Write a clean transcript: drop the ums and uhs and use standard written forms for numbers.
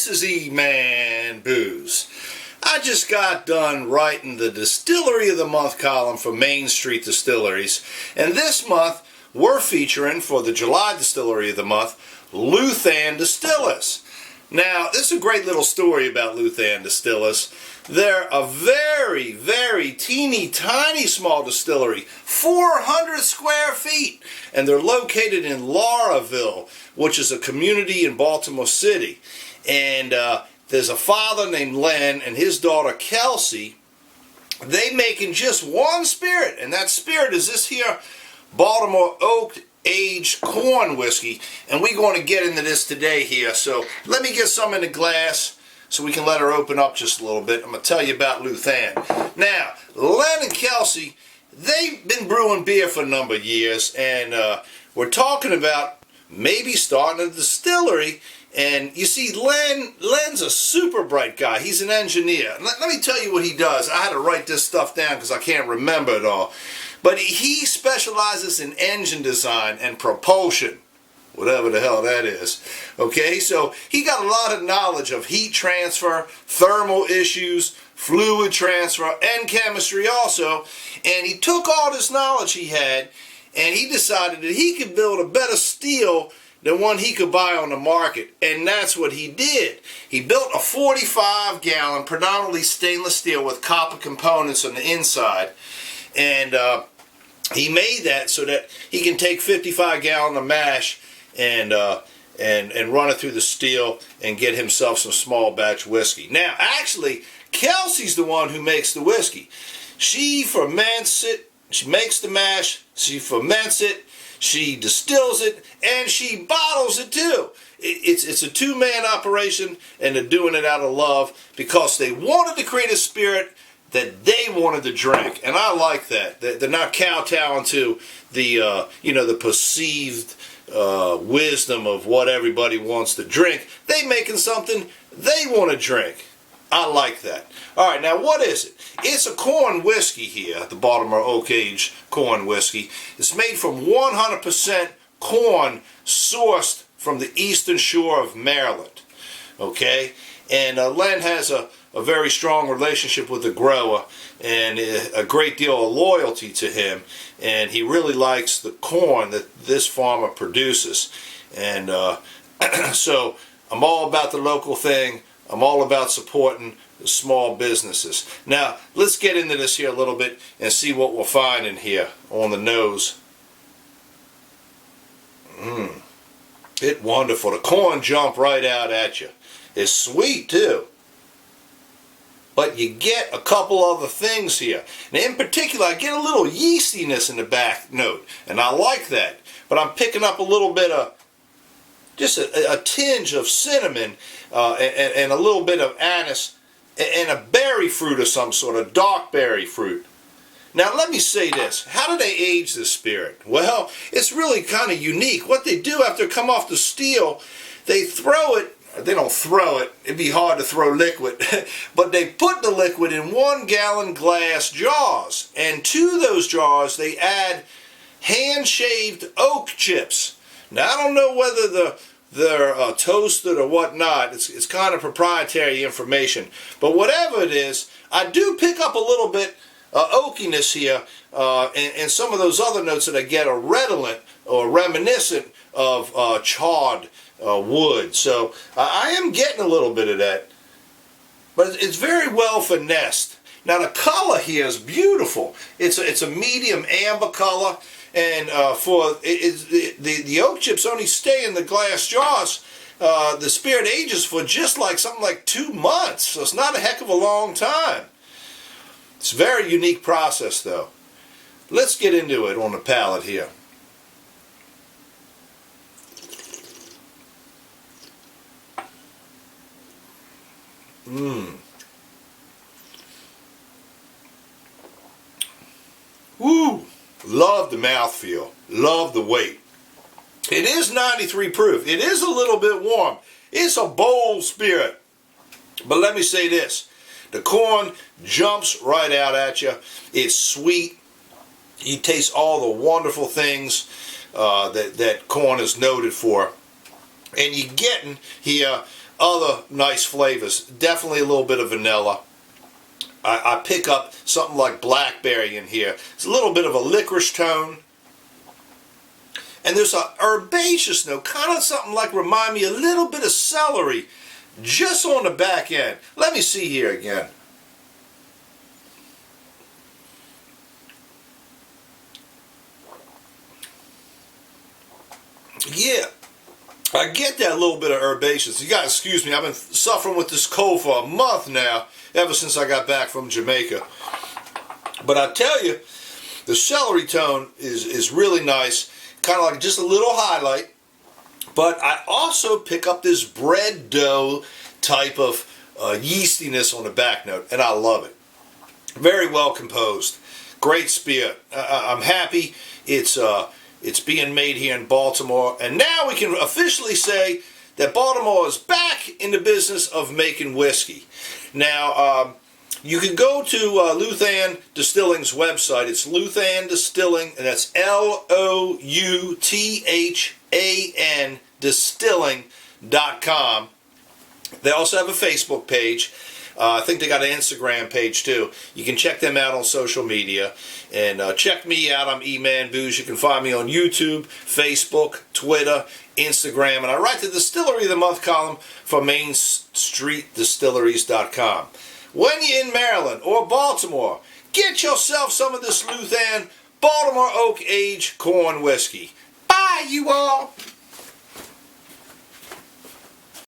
this is E-Man Booze. I just got done writing the Distillery of the Month column for Main Street Distilleries, and this month we're featuring, for the July Distillery of the Month, Louthan Distillers. Now, this is a great little story about Louthan Distillers. They're a very, very teeny tiny small distillery, 400 square feet, and they're located in Lauraville, which is a community in Baltimore City. And there's a father named Len and his daughter Kelsey. They making just one spirit, and that spirit is this here Baltimore oak aged corn whiskey, and we're going to get into this today here. So let me get some in the glass so we can let her open up just a little bit. I'm going to tell you about Luthien. Now, Len and Kelsey, they've been brewing beer for a number of years, and we're talking about maybe starting a distillery. And you see, Len's a super bright guy. He's an engineer. Let me tell you what he does. I had to write this stuff down because I can't remember it all. But he specializes in engine design and propulsion, whatever the hell that is. Okay, so he got a lot of knowledge of heat transfer, thermal issues, fluid transfer, and chemistry also. And he took all this knowledge he had, and he decided that he could build a better steel than one he could buy on the market, and that's what he did. He built a 45-gallon, predominantly stainless steel with copper components on the inside, and he made that so that he can take 55-gallon of mash and run it through the steel and get himself some small batch whiskey. Now, actually, Kelsey's the one who makes the whiskey. She ferments it, she makes the mash, she ferments it, she distills it, and she bottles it too. It's a two-man operation, and they're doing it out of love because they wanted to create a spirit that they wanted to drink, and I like that. They're not kowtowing to the the perceived wisdom of what everybody wants to drink. They making something they want to drink. I like that. All right, now what is it? It's a corn whiskey here, the Baltimore Oak Age corn whiskey. It's made from 100% corn sourced from the eastern shore of Maryland. Okay, and Len has a very strong relationship with the grower and a great deal of loyalty to him, and he really likes the corn that this farmer produces. And so I'm all about the local thing. I'm all about supporting the small businesses. Now, let's get into this here a little bit and see what we'll find in here on the nose. It's wonderful. The corn jump right out at you. It's sweet too. But you get a couple other things here. And in particular, I get a little yeastiness in the back note, and I like that. But I'm picking up a little bit of, just a tinge of cinnamon and a little bit of anise and a berry fruit of some sort, a dark berry fruit. Now let me say this, how do they age this spirit? Well, it's really kind of unique. What they do after it come off the steel, they throw it, they don't throw it, it'd be hard to throw liquid, but they put the liquid in 1-gallon glass jars, and to those jars they add hand-shaved oak chips. Now I don't know whether they're toasted or whatnot. It's kind of proprietary information, but whatever it is, I do pick up a little bit oakiness here, and some of those other notes that I get are redolent or reminiscent of charred wood. So I am getting a little bit of that, but it's very well finessed. Now the color here is beautiful. It's a medium amber color, and the oak chips only stay in the glass jars. The spirit ages for just like something like 2 months, so it's not a heck of a long time. It's a very unique process though. Let's get into it on the palate here. Woo! Love the mouthfeel. Love the weight. It is 93 proof. It is a little bit warm. It's a bold spirit. But let me say this. The corn jumps right out at you. It's sweet. You taste all the wonderful things that corn is noted for. And you're getting here other nice flavors. Definitely a little bit of vanilla. I pick up something like blackberry in here. It's a little bit of a licorice tone. And there's a herbaceous note, kind of something like remind me a little bit of celery, just on the back end. Let me see here again. Yeah, I get that little bit of herbaceous. You gotta excuse me, I've been suffering with this cold for a month now, ever since I got back from Jamaica. But I tell you, the celery tone is really nice, kind of like just a little highlight. But I also pick up this bread dough type of yeastiness on the back note, and I love it. Very well composed. Great spirit. I'm happy it's being made here in Baltimore, and now we can officially say that Baltimore is back in the business of making whiskey. Now, you can go to Louthan Distilling's website. It's Louthan Distilling, and that's Louthan Distilling.com. They also have a Facebook page. I think they got an Instagram page too. You can check them out on social media. And check me out. I'm E-Man Booze. You can find me on YouTube, Facebook, Twitter, Instagram. And I write the Distillery of the Month column for MainStreetDistilleries.com. When you're in Maryland or Baltimore, get yourself some of this Luthien Baltimore Oak Aged Corn Whiskey. Bye, you all.